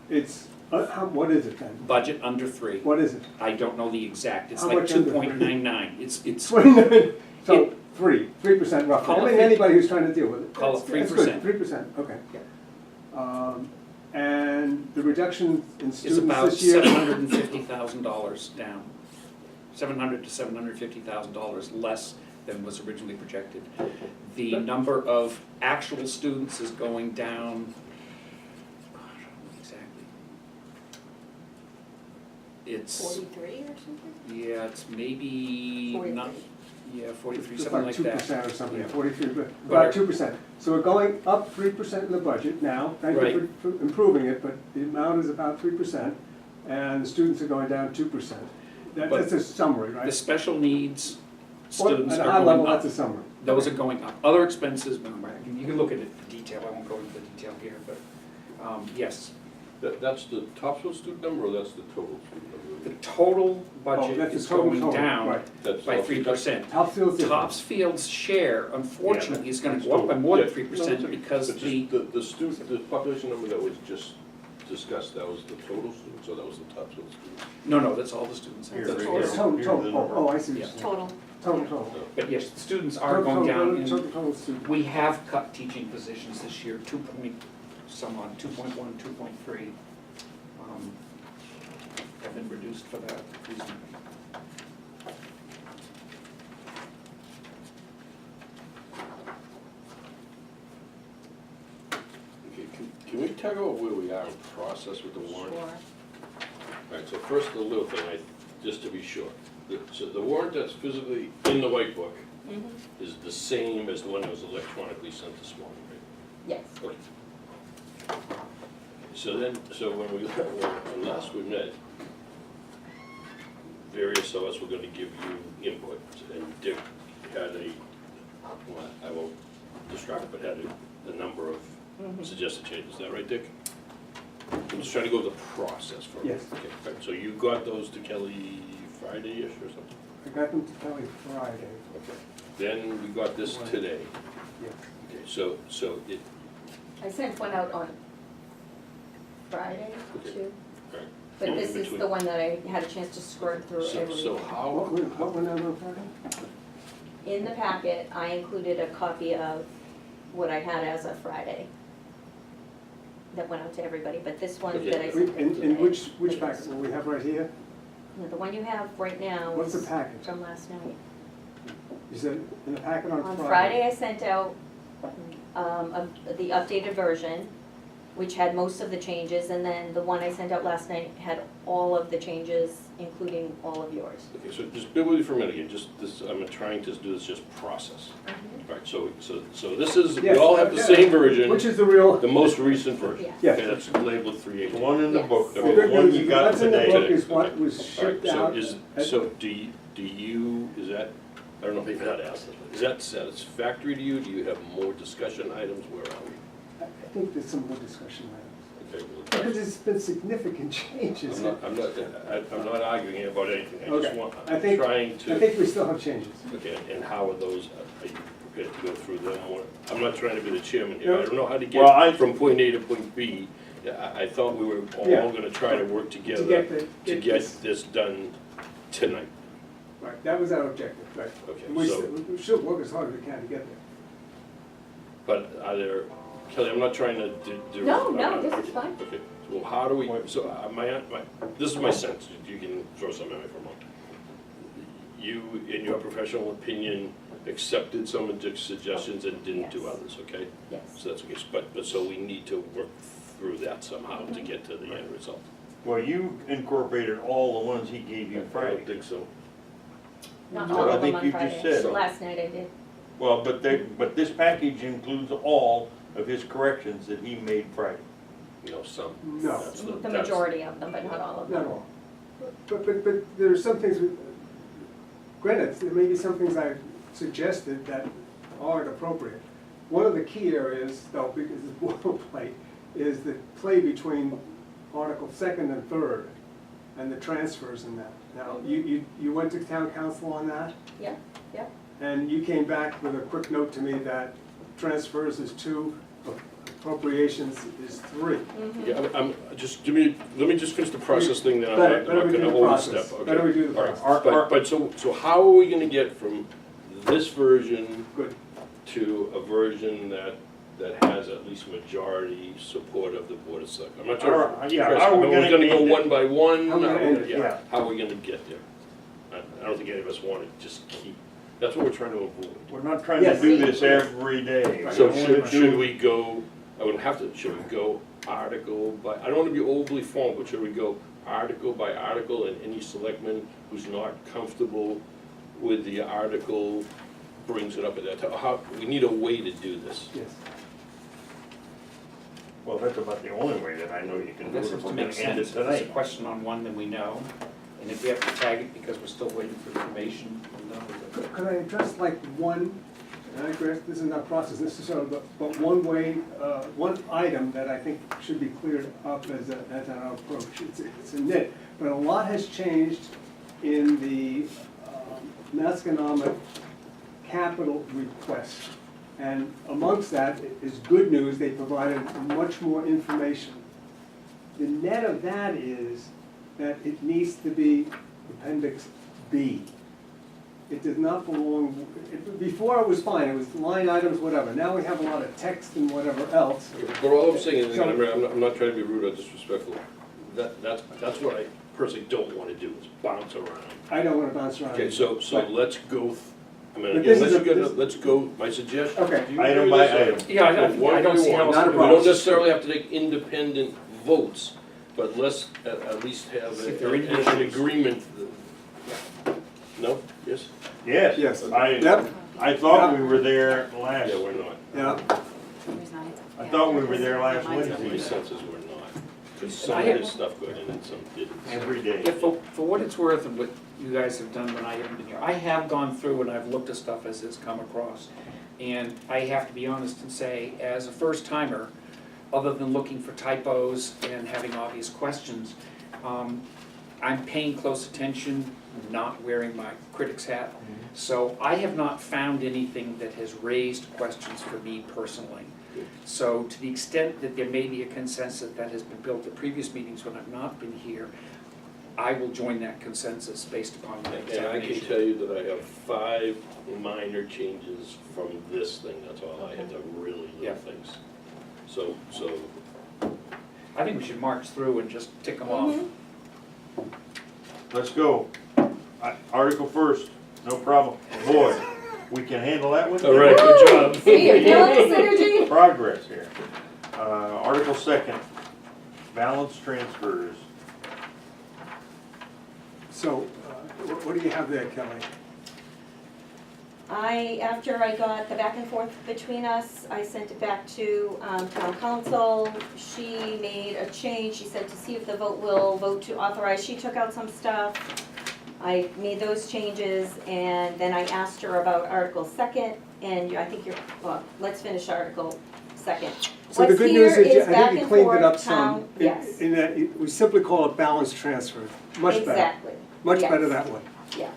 it's, what is it then? Budget under 3. What is it? I don't know the exact, it's How like much under 2.99. It's 29, so It- 3% roughly. Call I it mean, three- anybody who's trying to deal with it. Call it That's 3%. good, 3%, okay. And the reduction in It's students about this year? $750,000 down. $700,000 to $750,000 less than was originally projected. The number of actual students is going down, I don't know exactly. It's, 43 or something? yeah, it's maybe not, 43. yeah, 43, It's something like like that. 2% or something, Yeah. 43, but But about our- 2%. So we're going up 3% in the budget now, thank you for improving it, but the amount is about 3%, and the students are going down 2%. But That's a summary, The right? special needs Or students at a are high going level, up. that's a summary. Those are going up. Other expenses, well, you can look at it in detail, I won't go into the detail here, but, yes. That's the Topsfield student number, or that's the total student The number? total Oh, budget that's the is total, going down right. That's by Topsfield. 3%. Topsfield's different. Topsfield's share, unfortunately, is gonna It's go up by total. more than Yeah, 3% no, it's because but the, just the student, the population number that was just discussed, that was the total students, or that was the Topsfield students? no, that's all the students. Here, That's right all. here. Total, oh, I see what Yeah. you're saying. Total. Total. But yes, the students are going down, and Total student. we have cut teaching positions this year, 2.1, 2.3, have been reduced for that reason. Okay, can we talk about where we are in process with the warrant? Sure. All right, so first, the little thing, just to be sure. So the warrant that's physically in the white book Mhm. is the same as the one that was electronically sent this morning, right? Yes. Okay. So then, so when last we met, various of us were gonna give you input, and Dick had well, I won't describe it, but had a number of suggested changes. Is that right, Dick? I'm just trying to go over the process for it. Yes. Okay, right, so you got those to Kelly Friday-ish or something? I got them to Kelly Friday. Okay. Then we got this today. Yeah. Okay, so it, I sent one out on Friday, Okay. too. right. But In this is between. the one that I had a chance to squirt through So everything. how, What went out on Friday? In the packet, I included a copy of what I had as of Friday that went out to everybody, but this one that I sent In today. which packet, will we have right here? No, the one you have right now What's the is packet? from last night. You said in the packet on Friday? On Friday, I sent out the updated version, which had most of the changes, and then the one I sent out last night had all of the changes, including all of yours. Okay, so just bear with me for a minute again, just this, I'm trying to do this just process. Mm-hmm. All right, so this is, we Yes, all have the okay. same version, Which is the real, the most recent version. Yeah. Okay, that's labeled 318. The one in the Yes. book, the Okay. one you got what's in the today. book is Okay. what was All right, shipped so out. so do you, is that, I don't know if you've had asked this, but is that satisfactory to you? Do you have more discussion items? Where are we? I think there's some more discussion items. Okay, well, Because there's been significant changes. I'm not arguing about anything, I just Okay. want, I I'm think- trying I to, think we still have changes. okay, and how are those, are you prepared to go through them? I'm not trying to be the chairman here, I don't know how to Well, I- get from point A to point B. I thought we were all Yeah. gonna try to work To together get to get this done tonight. Right, that was our objective, right. Okay, We so- we should work as hard as we can to get there. But are there, Kelly, I'm not trying to do. No, this is fine. Okay, so how do we, so this is my sense, you can throw some at me for a moment. You, in your professional opinion, accepted some of Dick's suggestions and didn't do Yes. others, okay? Yes. So that's okay, but so we need to work through that somehow to get to the end result. Well, you incorporated all the ones he gave you I don't Friday. think so. Not Well, all I of them think on you just Friday. said- Last night I did. Well, but this package includes all of his corrections that he made Friday. No, some. No, That's The that's- majority of them, but not all of them. not all. But there are some things, granted, there may be some things I suggested that aren't appropriate. One of the key areas, though, because it's boilerplate, is the play between Article 2nd and 3rd and the transfers in that. Now, you went to town council on that, Yeah, yeah. and you came back with a quick note to me that transfers is 2, appropriations is 3. Mhm. Yeah, let me just finish the process thing, then I'm Better- not better we do gonna the process. overstep, okay? Better we do the All right, process. But so how are we gonna get from this version Good. to a version that has at least majority support of the Board of Selectmen? I'm not trying to. Yeah, Chris, how are we are gonna go end it? one by one? How are we gonna end it? Yeah. How are we gonna get there? I don't think any of us wanna just keep, that's what we're trying to avoid. We're not trying to Yes. do this every day. So We wanna should do- we go, I would have to, should we go article by, I don't wanna be overly formal, but should we go article by article, and any selectman who's not comfortable with the article brings it up at that time? How, we need a way to do this. Yes. Well, that's about the only way that I know you I can do guess it it if we're to gonna make end it sense, if there's a tonight. question on one, then we know, and if we have to tag it because we're still waiting for information, we'll know. Could I address like one, and I agree, this is not process necessarily, but one way, one item that I think should be cleared up as an approach. It's a nit, but a lot has changed in the Masconomet capital request. And amongst that is good news, they provided much more information. The net of that is that it needs to be Appendix B. It does not belong, before it was fine, it was line items, whatever. Now we have a lot of text and whatever else. But all I'm saying is, and I'm not trying to be rude or disrespectful, that's what I personally don't wanna do, is bounce around. I don't wanna bounce around. Okay, so But- let's go, I mean, But again, this is let's go, my suggestion. Okay. do you Item agree by with this? item. Yeah, I don't see how. Not a We problem. don't necessarily have to take independent votes, but let's at least have See if there are any an issues. agreement. No? Yes? Yes. Yes. I thought we were there last, Yeah, we're not. Yeah, There's not- I thought we were there last Mine's Wednesday. My sense is we're not, because I some of have- his stuff got in and some didn't. every day. Yeah, for what it's worth and what you guys have done when I haven't been here, I have gone through and I've looked at stuff as it's come across. And I have to be honest and say, as a first timer, other than looking for typos and having obvious questions, I'm paying close attention, not wearing my critic's hat. So I have not found anything that has raised questions for me personally. So to the extent that there may be a consensus that has been built at previous meetings when I've not been here, I will join that consensus based upon the And I can examination. tell you that I have 5 minor changes from this thing, that's all. I have the really Yeah. little things. So, I think we should march through and just tick them off. Let's go. Article first, no problem. Boy, we can handle that one. all right, good job. See, you feeling the synergy? Progress here. Article second, balance transfers. So, what do you have there, Kelly? After I got the back and forth between us, I sent it back to town council. She made a change, she said to see if the vote will vote to authorize, she took out some stuff. I made those changes, and then I asked her about Article second, and I think well, let's finish Article second. So the good news is, I back think you and cleaned it forth up some. town- Yes, In that, we simply call it balance transfer, much better, exactly, much yes. better that way. yes.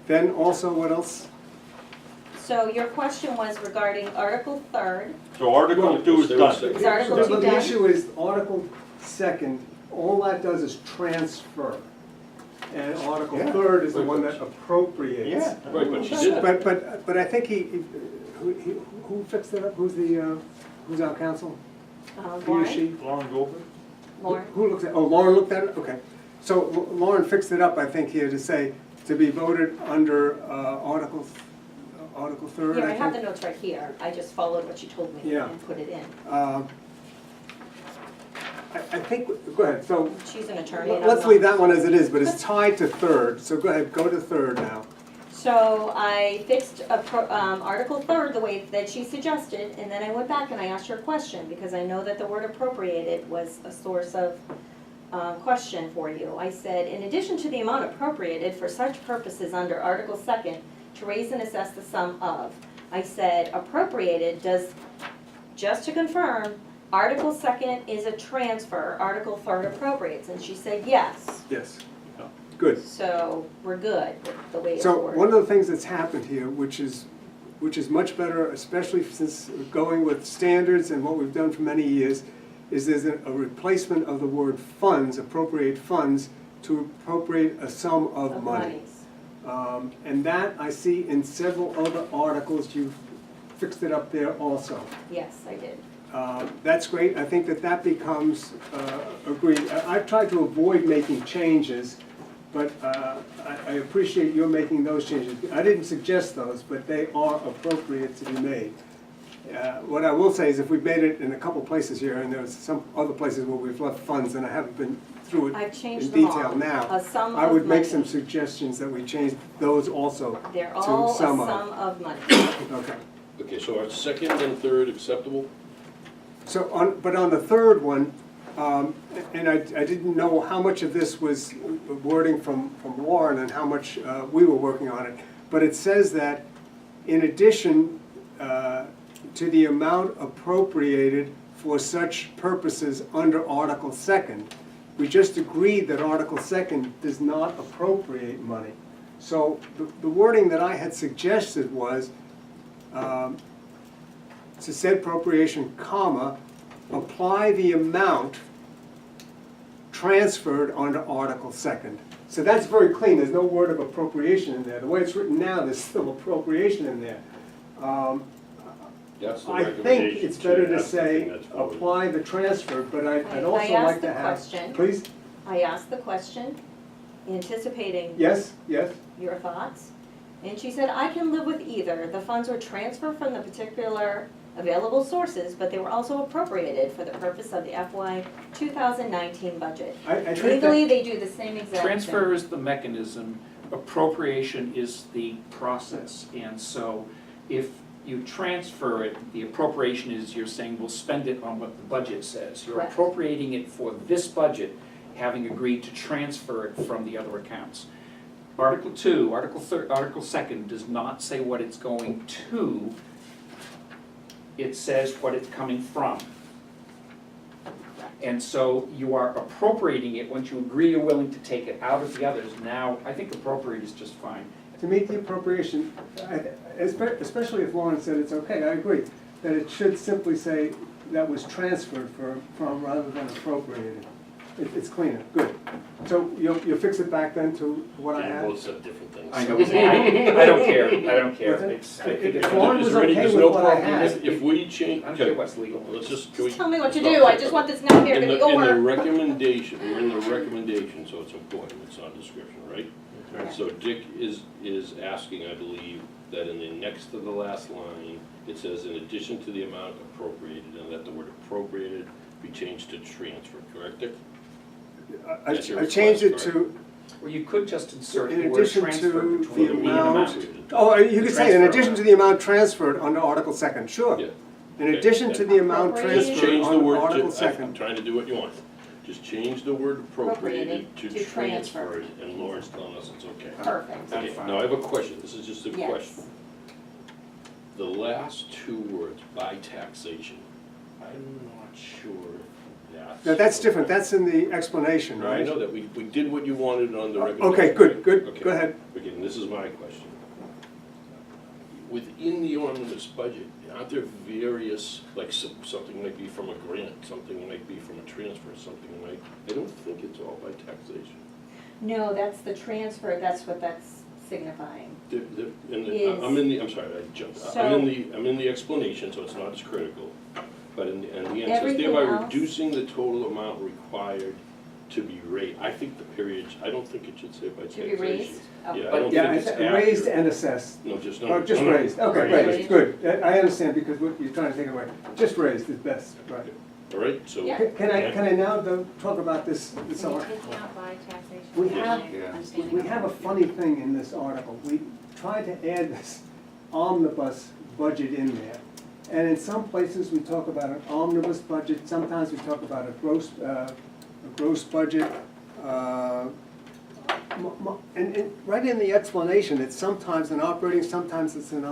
Then also, what else? So your question was regarding Article third. So Article two is done. Is Article So two the done? issue is Article second, all that does is transfer. And Article Yeah. third is the one that appropriates. Yeah. Right, but she did that. But I think who fixed it up? Who's our counsel? He or Lauren? she? Lauren Goldberg? Lauren? Who looks at, oh, Lauren looked at it? Okay. So Lauren fixed it up, I think, here to say, to be voted under Article third, Yeah, I I have the think. notes right here, I just followed what you told me Yeah. and put it in. I think, go ahead, so She's an attorney and I'm let's not. leave that one as it is, but it's tied to third, so go ahead, go to third now. So I fixed Article third the way that she suggested, and then I went back and I asked her a question, because I know that the word appropriated was a source of question for you. I said, in addition to the amount appropriated for such purposes under Article second, to raise and assess the sum of, I said, appropriated does, just to confirm, Article second is a transfer, Article third appropriates, and she said yes. Yes. Good. So we're good with the way it's So worded. one of the things that's happened here, which is much better, especially since going with standards and what we've done for many years, is there's a replacement of the word funds, appropriate funds, to appropriate a sum of money. monies. And that I see in several other articles, you've fixed it up there also. Yes, I did. That's great, I think that becomes agreed. I've tried to avoid making changes, but I appreciate your making those changes. I didn't suggest those, but they are appropriate to be made. What I will say is if we made it in a couple places here, and there's some other places where we've left funds, and I haven't been through it I've changed in them all. detail now, A sum I of would make money. some suggestions that we change those also They're to all a sum sum of. of money. Okay. Okay, so are second and third acceptable? So but on the third one, and I didn't know how much of this was wording from Warren and how much we were working on it, but it says that in addition to the amount appropriated for such purposes under Article 2nd, we just agreed that Article 2nd does not appropriate money. So the wording that I had suggested was, to said appropriation, comma, apply the amount transferred under Article 2nd. So that's very clean, there's no word of appropriation in there. The way it's written now, there's still appropriation in there. That's the I think recommendation. it's better to That's the thing say, that's voted. apply the transfer, but I'd I also asked like the to have. question. Please, I asked the question, anticipating yes, yes, your thoughts, and she said, I can live with either. The funds were transferred from the particular available sources, but they were also appropriated for the purpose of the FY 2019 budget. I think Legally, that, they do the same exact thing. Transfer is the mechanism, appropriation is the process. And so if you transfer it, the appropriation is you're saying we'll spend it on what the budget says. You're Correct. appropriating it for this budget, having agreed to transfer it from the other accounts. Article 2, Article 2nd does not say what it's going to, it says what it's coming from. And so you are appropriating it once you agree you're willing to take it out of the others. Now, I think appropriate is just fine. to meet the appropriation, especially if Lauren said it's okay, I agree, that it should simply say that was transferred from rather than appropriated. It's cleaner, good. So you'll fix it back then to what I They had? both said different things. I know, I don't care, I don't care. What's that? It's, I think it's, If Lauren was okay There's with no what I problem. had. If we change, I don't care okay, what's legal. let's just, can Just we? tell me what to stop do, I there? just want this now here to In be the over. recommendation, we're in the recommendation, so it's important, it's not description, right? Right. So Dick is asking, I believe, that in the next to the last line, it says in addition to the amount appropriated, and that the word appropriated be changed to transfer, correct, Dick? I That's your changed it request, to, Or you could just insert in the word addition transfer to between the the amount, oh, you could say, in transfer addition to the amount transferred under Article 2nd, sure. Yeah. In Okay. addition to the amount Appropriated. Just transferred change the under word, Article I'm 2nd. trying to do what you want. Just change the word appropriated to To transfer. transferred, and Lauren's telling us it's okay. Perfect. That's Okay, fine. now I have a question, this is just a Yes. question. The last two words, by taxation, I'm not sure Now, that's different, that's in the explanation, No, I right? know that, we did what you wanted on the recommendation. Okay, good, good, Okay. go ahead. Okay, and this is my question. Within the omnibus budget, aren't there various, like something might be from a grant, something might be from a transfer, something might, I don't think it's all by taxation. No, that's the transfer, that's what that's signifying. Is- I'm sorry, I jumped. So- I'm in the explanation, so it's not as critical. But in the end, it says Everything thereby else- reducing the total amount required to be raised. I think the period, I don't think it should say by To taxation. be raised? Oh. Yeah, I But don't Yeah, think it's it's raised accurate. and assessed. No, just, Oh, no. just no, no. raised, okay, Raised. great, good. I understand, because what you're trying to take it away. Just raised is best, right. All right, so. Yeah. Can I now talk about this Are you article? taking out by taxation? We Am I have- understanding We that have a right? funny thing in this article. We tried to add this omnibus budget in there. And in some places, we talk about an omnibus budget, sometimes we talk about a gross budget. And right in the explanation, it's sometimes an operating, sometimes it's an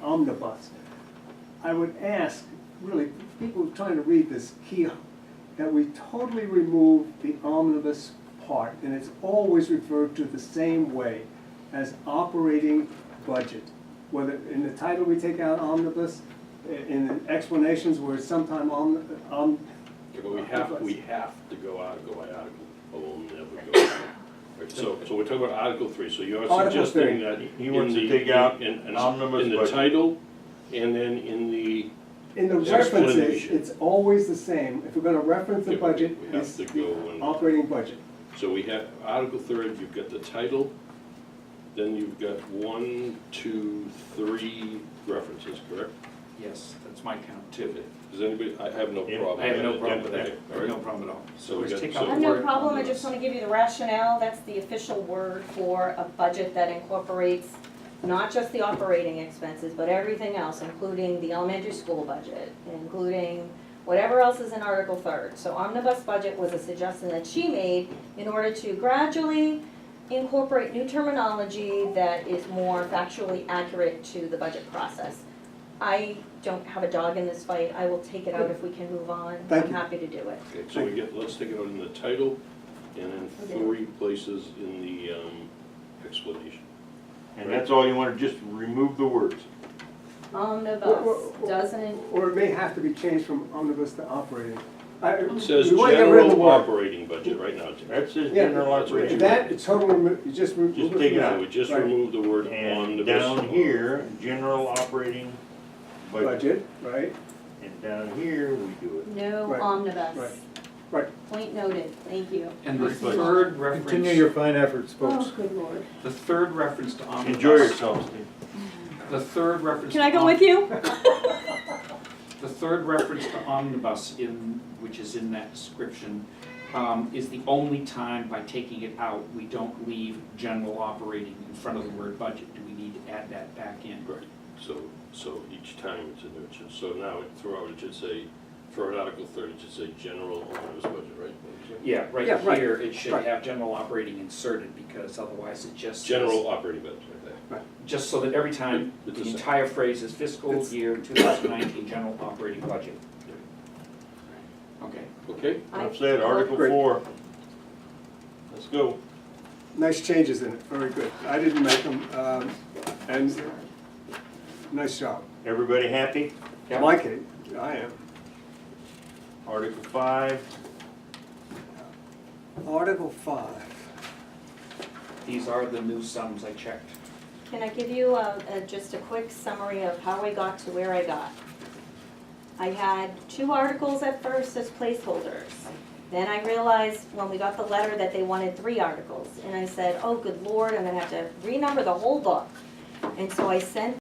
omnibus. I would ask, really, people trying to read this here, that we totally remove the omnibus part, and it's always referred to the same way as operating budget. Whether in the title we take out omnibus, in the explanations where it's sometime Yeah, but we have to go article by article, or we'll never go. Right, so we're talking about Article 3, so you're Article suggesting 3. that He wants in to the- take out in omnibus in the budget. title, and then in the, in the references, Explanation. it's always the same. If we're gonna reference the Yeah, but budget, we have it's to the go and- operating budget. so we have Article 3, you've got the title, then you've got 1, 2, 3 references, correct? Yes, that's my count too. Does anybody, I have no Yeah, problem. I have no with problem with Okay, that, all right. no problem at all. So So we just got- take so- out I the have no word problem, I omnibus. just wanna give you the rationale, that's the official word for a budget that incorporates not just the operating expenses, but everything else, including the elementary school budget, including whatever else is in Article 3rd. So omnibus budget was a suggestion that she made in order to gradually incorporate new terminology that is more factually accurate to the budget process. I don't have a dog in this fight, I will take it out if we can move on, Thank I'm you. happy to do it. Okay, so let's take it out in the title, and then Okay. 3 places in the explanation. And that's all you want, to just remove the words. Omnibus doesn't, Or it may have to be changed from omnibus to operating. It says We wanna get rid of the general word. operating budget right now, Tim. That says Yeah, general that's what operating. you- That, it's totally, you just remove it Just from take it that. So we just Right. remove the word And omnibus. down here, general operating budget. Budget, right, And down here, we do it. no Right, omnibus. right, right. Point noted, thank you. And the Very good. third reference. Continue your fine efforts, folks. Oh, good lord. The third reference to omnibus. Enjoy yourself, Steve. The third reference. Can I to go with you? The third reference to omnibus which is in that description, is the only time by taking it out, we don't leave general operating in front of the word budget. Do we need to add that back in? Right, so each time it's in there, so now throughout it should say, for Article 30, it should say general omnibus budget, right? Yeah, Yeah, right right, here, it should right. have general operating inserted, because otherwise it just says- General operating budget, right there. Just so that every time, It's the the same. entire phrase is fiscal year 2019 general operating budget. Okay. Okay, Enough said, Article Great. 4. Let's go. Nice changes in it, very good. I didn't make them, and nice job. Everybody happy? Yeah. Like it, I am. Article 5. Article 5. These are the new sums I checked. Can I give you just a quick summary of how I got to where I got? I had 2 articles at first as placeholders. Then I realized when we got the letter that they wanted 3 articles. And I said, oh, good Lord, I'm gonna have to renumber the whole book. And so I sent